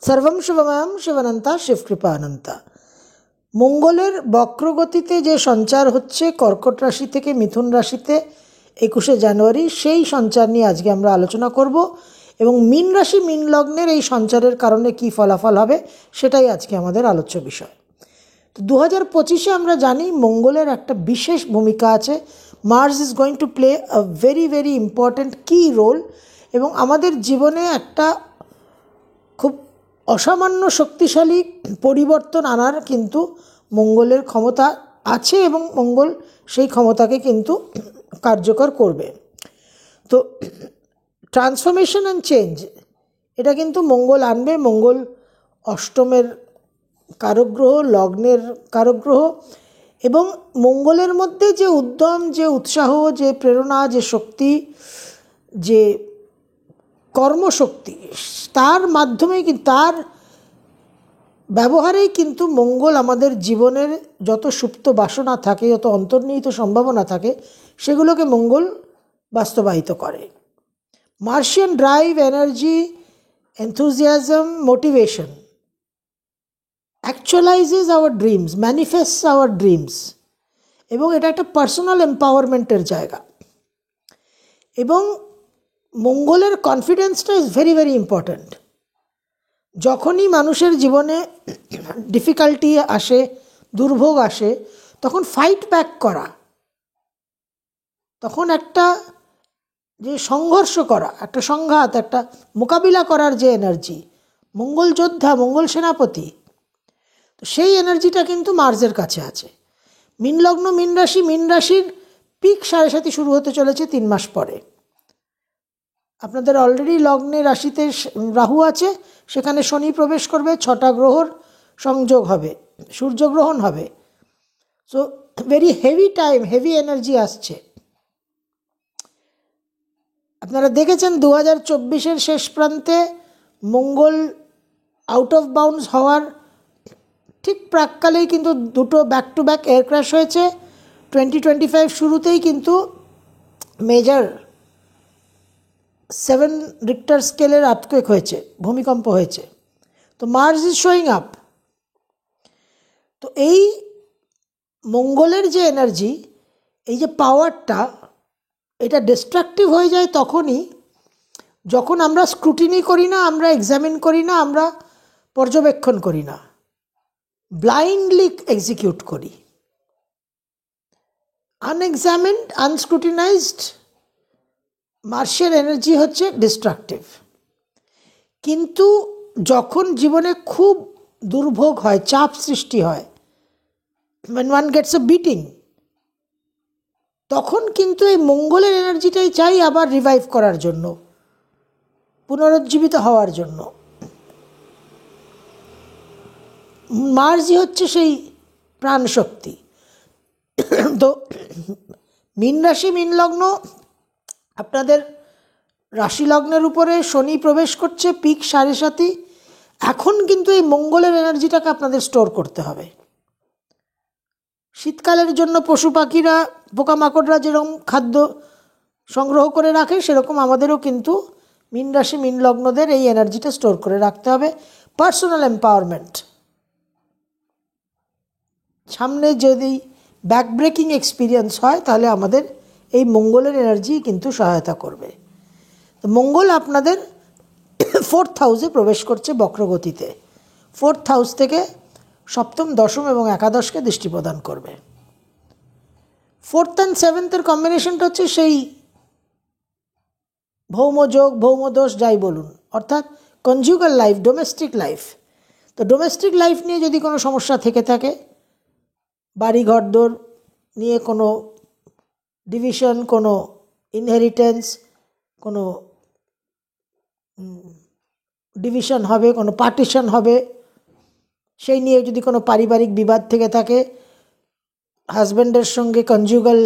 সর্বম শুভময়ম শিবানন্তা শিবকৃপানন্তা। মঙ্গলের বক্রগতিতে যে সঞ্চার হচ্ছে কর্কট রাশি থেকে মিথুন রাশিতে 21শে জানুয়ারি, সেই সঞ্চার নিয়ে আজকে আমরা আলোচনা করব এবং মীন রাশি মীন লগ্নের এই সঞ্চারের কারণে কি ফলাফল হবে সেটাই আজকে আমাদের আলোচ্য বিষয়। তো 2025-এ আমরা জানি মঙ্গলের একটা বিশেষ ভূমিকা আছে। Mars is going to play a very very important key role এবং আমাদের জীবনে একটা খুব অসামান্য শক্তিশালী পরিবর্তন আনার কিন্তু মঙ্গলের ক্ষমতা আছে এবং মঙ্গল সেই ক্ষমতাকে কিন্তু কার্যকর করবে। তো ট্রান্সফরমেশন অ্যান্ড চেঞ্জ এটা কিন্তু মঙ্গল আনবে। মঙ্গল অষ্টমের কারকগ্রহ, লগ্নের কারকগ্রহ, এবং মঙ্গলের মধ্যে যে উদ্যম, যে উৎসাহ, যে প্রেরণা, যে শক্তি, যে কর্মশক্তি, তার মাধ্যমেই কিন্তু তার ব্যবহারেই কিন্তু মঙ্গল আমাদের জীবনের যত সুপ্ত বাসনা থাকে, যত অন্তর্নিহিত সম্ভাবনা থাকে, সেগুলোকে মঙ্গল বাস্তবায়িত করে। Martian drive, energy, enthusiasm, motivation actualizes our dreams, manifests our dreams, এবং এটা একটা পার্সোনাল এম্পাওয়ারমেন্টের জায়গা। এবং মঙ্গলের কনফিডেন্সটা ইজ ভেরি ভেরি ইম্পর্ট্যান্ট। যখনই মানুষের জীবনে ডিফিকাল্টি আসে, দুর্ভোগ আসে, তখন ফাইট ব্যাক করা, তখন একটা যে সংঘর্ষ করা, একটা সংঘাত, একটা মোকাবিলা করার যে এনার্জি, মঙ্গল যোদ্ধা, মঙ্গল সেনাপতি, তো সেই এনার্জিটা কিন্তু মার্সের কাছে আছে। মীন লগ্ন মীন রাশি, মীন রাশির পিক 7.5 শুরু হতে চলেছে 3 মাস পরে। আপনাদের অলরেডি লগ্নে রাশিতে রাহু আছে, সেখানে শনি প্রবেশ করবে, 6টা গ্রহর সংযোগ হবে, সূর্যগ্রহণ হবে। So very heavy time, heavy energy আসছে। আপনারা দেখেছেন 2024-এর শেষ প্রান্তে মঙ্গল আউট অফ বাউন্ডস হওয়ার ঠিক প্রাককালেই কিন্তু 2টো back to back air crash হয়েছে। 2025 শুরুতেই কিন্তু মেজর 7 রিক্টার স্কেলের আর্থকুয়েক হয়েছে, ভূমিকম্প হয়েছে। তো মার্স ইজ শোয়িং আপ। তো এই মঙ্গলের যে এনার্জি, এই যে পাওয়ারটা, এটা ডিস্ট্রাকটিভ হয়ে যায় তখনই যখন আমরা স্ক্রুটিনি করি না, আমরা এক্সামিন করি না, আমরা পর্যবেক্ষণ করি না, ব্লাইন্ডলি এক্সিকিউট করি। আনএক্সামিনড, আনস্ক্রুটিনাইজড মার্সের এনার্জি হচ্ছে ডিস্ট্রাকটিভ। কিন্তু যখন জীবনে খুব দুর্ভোগ হয়, চাপ সৃষ্টি হয়, when one gets a beating, তখন কিন্তু এই মঙ্গলের এনার্জিটাই চাই আবার রিভাইভ করার জন্য, পুনরুজ্জীবিত হওয়ার জন্য। মার্সই হচ্ছে সেই প্রাণশক্তি। তো মীন রাশি মীন লগ্ন, আপনাদের রাশি লগ্নের উপরে শনি প্রবেশ করছে পিক 7.5। এখন কিন্তু এই মঙ্গলের এনার্জিটাকে আপনাদের স্টোর করতে হবে। শীতকালের জন্য পশু পাখিরা, পোকামাকড়রা যেরকম খাদ্য সংগ্রহ করে রাখে, সেরকম আমাদেরও কিন্তু মীন রাশি মীন লগ্নদের এই এনার্জিটা স্টোর করে রাখতে হবে। পার্সোনাল এম্পাওয়ারমেন্ট, সামনে যদি ব্যাকব্রেকিং এক্সপিরিয়েন্স হয় তাহলে আমাদের এই মঙ্গলের এনার্জি কিন্তু সহায়তা করবে। তো মঙ্গল আপনাদের 4th হাউসে প্রবেশ করছে বক্রগতিতে। 4th হাউস থেকে সপ্তম, দশম এবং একাদশকে দৃষ্টি প্রদান করবে। 4th and 7th-এর কম্বিনেশনটা হচ্ছে সেই ভৌমযোগ, ভৌমদোষ যাই বলুন, অর্থাৎ কনজুগাল লাইফ, ডোমেস্টিক লাইফ। তো ডোমেস্টিক লাইফ নিয়ে যদি কোনো সমস্যা থেকে থাকে, বাড়ি ঘরদোর নিয়ে কোনো ডিভিশন, কোনো ইনহেরিটেন্স, কোনো ডিভিশন হবে, কোনো পার্টিশন হবে, সেই নিয়ে যদি কোনো পারিবারিক বিবাদ থেকে থাকে, হাজব্যান্ডের সঙ্গে কনজুগাল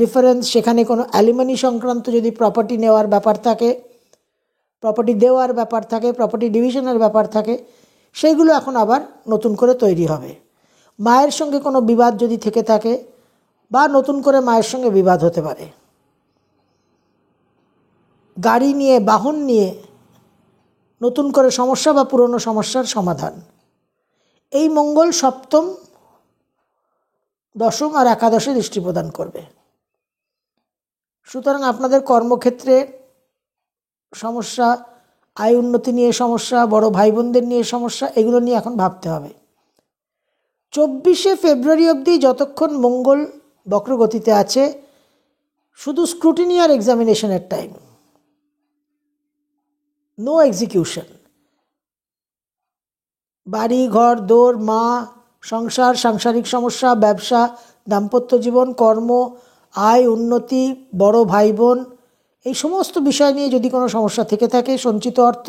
ডিফারেন্স, সেখানে কোনো অ্যালিমনি সংক্রান্ত যদি প্রপার্টি নেওয়ার ব্যাপার থাকে, প্রপার্টি দেওয়ার ব্যাপার থাকে, প্রপার্টি ডিভিশনের ব্যাপার থাকে, সেইগুলো এখন আবার নতুন করে তৈরি হবে। মায়ের সঙ্গে কোনো বিবাদ যদি থেকে থাকে, বা নতুন করে মায়ের সঙ্গে বিবাদ হতে পারে। গাড়ি নিয়ে, বাহন নিয়ে নতুন করে সমস্যা বা পুরনো সমস্যার সমাধান। এই মঙ্গল সপ্তম, দশম আর একাদশে দৃষ্টি প্রদান করবে। সুতরাং আপনাদের কর্মক্ষেত্রে সমস্যা, আয় উন্নতি নিয়ে সমস্যা, বড় ভাই বোনদের নিয়ে সমস্যা, এগুলো নিয়ে এখন ভাবতে হবে। 24শে ফেব্রুয়ারি অবধি যতক্ষণ মঙ্গল বক্রগতিতে আছে, শুধু স্ক্রুটিনি আর এক্সামিনেশনের টাইম, নো এক্সিকিউশন। বাড়ি, ঘর, দোর, মা, সংসার, সাংসারিক সমস্যা, ব্যবসা, দাম্পত্য জীবন, কর্ম, আয় উন্নতি, বড় ভাই বোন, এই সমস্ত বিষয় নিয়ে যদি কোনো সমস্যা থেকে থাকে, সঞ্চিত অর্থ,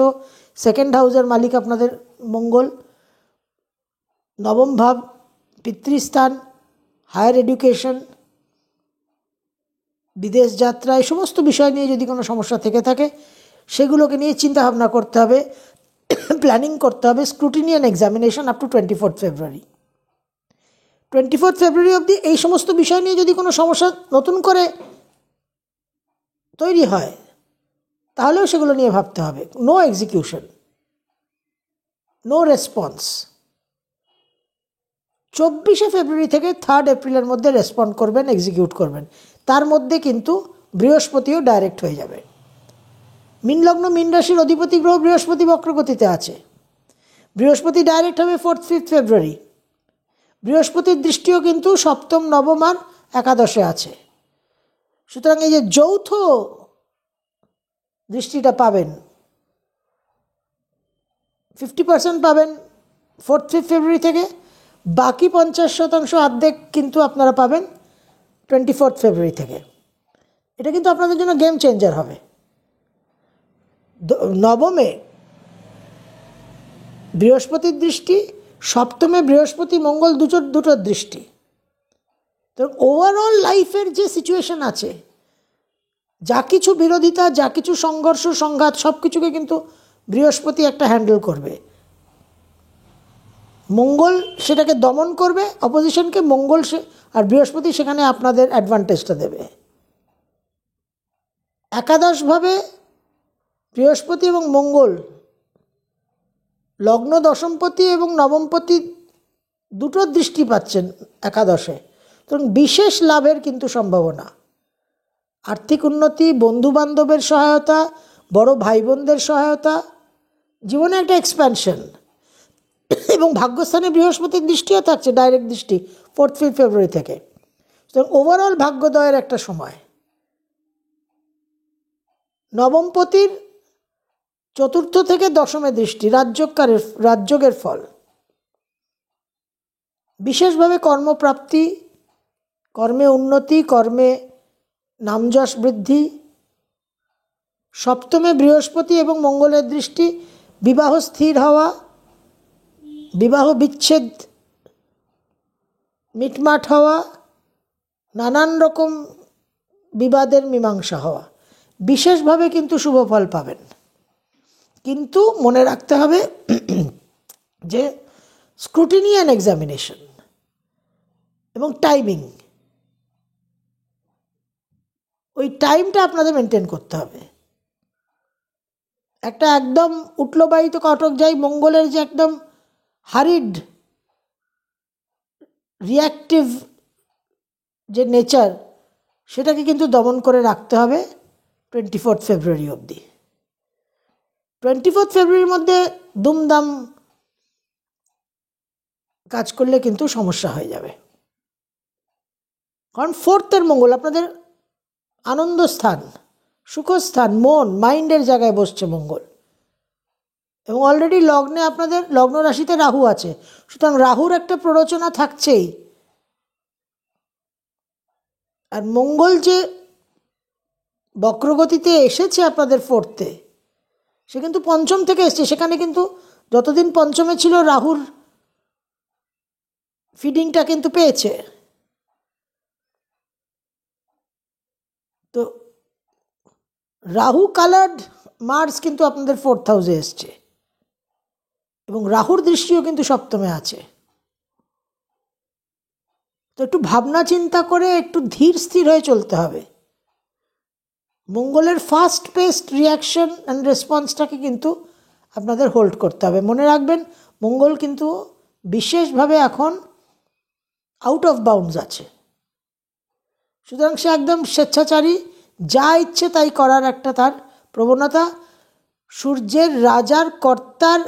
সেকেন্ড হাউসের মালিক আপনাদের মঙ্গল, নবম ভাব, পিতৃস্থান, হায়ার এডুকেশন, বিদেশ যাত্রা, এই সমস্ত বিষয় নিয়ে যদি কোনো সমস্যা থেকে থাকে, সেগুলোকে নিয়ে চিন্তা ভাবনা করতে হবে, প্ল্যানিং করতে হবে। Scrutiny and examination up to 24 ফেব্রুয়ারি। 24 ফেব্রুয়ারি অবধি এই সমস্ত বিষয় নিয়ে যদি কোনো সমস্যা নতুন করে তৈরি হয়, তাহলেও সেগুলো নিয়ে ভাবতে হবে। No execution, no response. 24শে ফেব্রুয়ারি থেকে 3 এপ্রিলের মধ্যে রেসপন্ড করবেন, এক্সিকিউট করবেন। তার মধ্যে কিন্তু বৃহস্পতিও ডাইরেক্ট হয়ে যাবে। মীন লগ্ন, মীন রাশির অধিপতি গ্রহ বৃহস্পতি বক্রগতিতে আছে। বৃহস্পতি ডাইরেক্ট হবে 4-5 ফেব্রুয়ারি। বৃহস্পতির দৃষ্টিও কিন্তু সপ্তম, নবম আর একাদশে আছে। সুতরাং এই যে যৌথ দৃষ্টিটা পাবেন, 50% পাবেন 4-5 ফেব্রুয়ারি থেকে, বাকি 50% অর্ধেক কিন্তু আপনারা পাবেন 24 ফেব্রুয়ারি থেকে। এটা কিন্তু আপনাদের জন্য গেম চেঞ্জার হবে। নবমে বৃহস্পতির দৃষ্টি, সপ্তমে বৃহস্পতি মঙ্গল দুটোর দৃষ্টি। তো ওভারঅল লাইফের যে সিচুয়েশন আছে, যা কিছু বিরোধিতা, যা কিছু সংঘর্ষ, সংঘাত, সব কিছুকে কিন্তু বৃহস্পতি একটা হ্যান্ডেল করবে। মঙ্গল সেটাকে দমন করবে, অপোজিশনকে। মঙ্গল আর বৃহস্পতি সেখানে আপনাদের অ্যাডভান্টেজটা দেবে। একাদশভাবে বৃহস্পতি এবং মঙ্গল লগ্ন, দশমপতি এবং নবমপতি দুটোর দৃষ্টি পাচ্ছেন একাদশে। তো বিশেষ লাভের কিন্তু সম্ভাবনা, আর্থিক উন্নতি, বন্ধুবান্ধবের সহায়তা, বড় ভাই বোনদের সহায়তা, জীবনে একটা এক্সপ্যানশন। এবং ভাগ্যস্থানে বৃহস্পতির দৃষ্টিও থাকছে, ডাইরেক্ট দৃষ্টি 4-5 ফেব্রুয়ারি থেকে। তো ওভারঅল ভাগ্যোদয়ের একটা সময়। নবমপতির চতুর্থ থেকে দশমে দৃষ্টি, রাজযোগের ফল। বিশেষভাবে কর্মপ্রাপ্তি, কর্মে উন্নতি, কর্মে নামযশ বৃদ্ধি। সপ্তমে বৃহস্পতি এবং মঙ্গলের দৃষ্টি, বিবাহ স্থির হওয়া, বিবাহ বিচ্ছেদ মিটমাট হওয়া, নানান রকম বিবাদের মীমাংসা হওয়া। বিশেষভাবে কিন্তু শুভ ফল পাবেন। কিন্তু মনে রাখতে হবে যে স্ক্রুটিনি অ্যান্ড এক্সামিনেশন এবং টাইমিং, ওই টাইমটা আপনাদের মেনটেন করতে হবে। একটা একদম উঠলো বাড়িতে কটক যাই মঙ্গলের যে একদম হারিড রিয়াক্টিভ যে নেচার, সেটাকে কিন্তু দমন করে রাখতে হবে 24 ফেব্রুয়ারি অবধি। 24 ফেব্রুয়ারির মধ্যে দুমদাম কাজ করলে কিন্তু সমস্যা হয়ে যাবে। কারণ 4th মঙ্গল আপনাদের আনন্দ স্থান, সুখস্থান, মন, মাইন্ডের জায়গায় বসছে মঙ্গল। এবং অলরেডি লগ্নে আপনাদের লগ্ন রাশিতে রাহু আছে। সুতরাং রাহুর একটা প্ররোচনা থাকছেই। আর মঙ্গল যে বক্রগতিতে এসেছে আপনাদের 4th, সে কিন্তু পঞ্চম থেকে এসছে। সেখানে কিন্তু যতদিন পঞ্চমে ছিল, রাহুর ফিডিংটা কিন্তু পেয়েছে। তো রাহু কালার্ড মার্স কিন্তু আপনাদের 4th হাউসে এসছে এবং রাহুর দৃষ্টিও কিন্তু সপ্তমে আছে। তো একটু ভাবনা চিন্তা করে একটু ধীর স্থির হয়ে চলতে হবে। মঙ্গলের ফাস্ট পেস্ট রিয়াকশন অ্যান্ড রেসপন্সটাকে কিন্তু আপনাদের হোল্ড করতে হবে। মনে রাখবেন মঙ্গল কিন্তু বিশেষভাবে এখন আউট অফ বাউন্ডস আছে, সুতরাং সে একদম স্বেচ্ছাচারী, যা ইচ্ছে তাই করার একটা তার প্রবণতা। সূর্যের রাজার কর্তার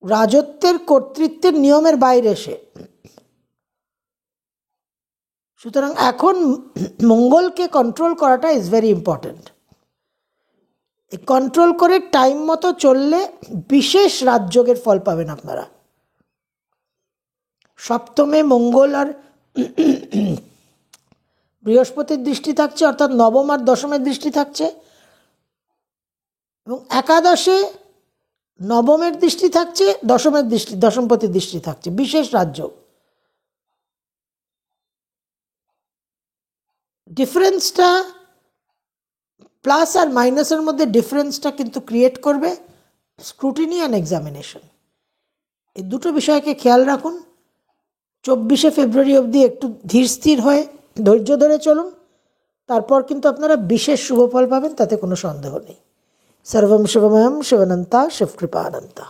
রাজত্বের কর্তৃত্বের নিয়মের বাইরে সে। সুতরাং এখন মঙ্গলকে কন্ট্রোল করাটা ইজ ভেরি ইম্পর্ট্যান্ট। কন্ট্রোল করে টাইম মতো চললে বিশেষ রাজযোগের ফল পাবেন আপনারা। সপ্তমে মঙ্গল আর বৃহস্পতির দৃষ্টি থাকছে, অর্থাৎ নবম আর দশমের দৃষ্টি থাকছে, এবং একাদশে নবমের দৃষ্টি থাকছে, দশমপতির দৃষ্টি থাকছে, বিশেষ রাজযোগ। ডিফারেন্সটা প্লাস আর মাইনাসের মধ্যে ডিফারেন্সটা কিন্তু ক্রিয়েট করবে স্ক্রুটিনি অ্যান্ড এক্সামিনেশন। এই দুটো বিষয়কে খেয়াল রাখুন। 24শে ফেব্রুয়ারি অবধি একটু ধীর স্থির হয়ে ধৈর্য ধরে চলুন, তারপর কিন্তু আপনারা বিশেষ শুভফল পাবেন, তাতে কোনো সন্দেহ নেই। সর্বম শিবময়ম শিবানন্তা শিবকৃপানন্তা।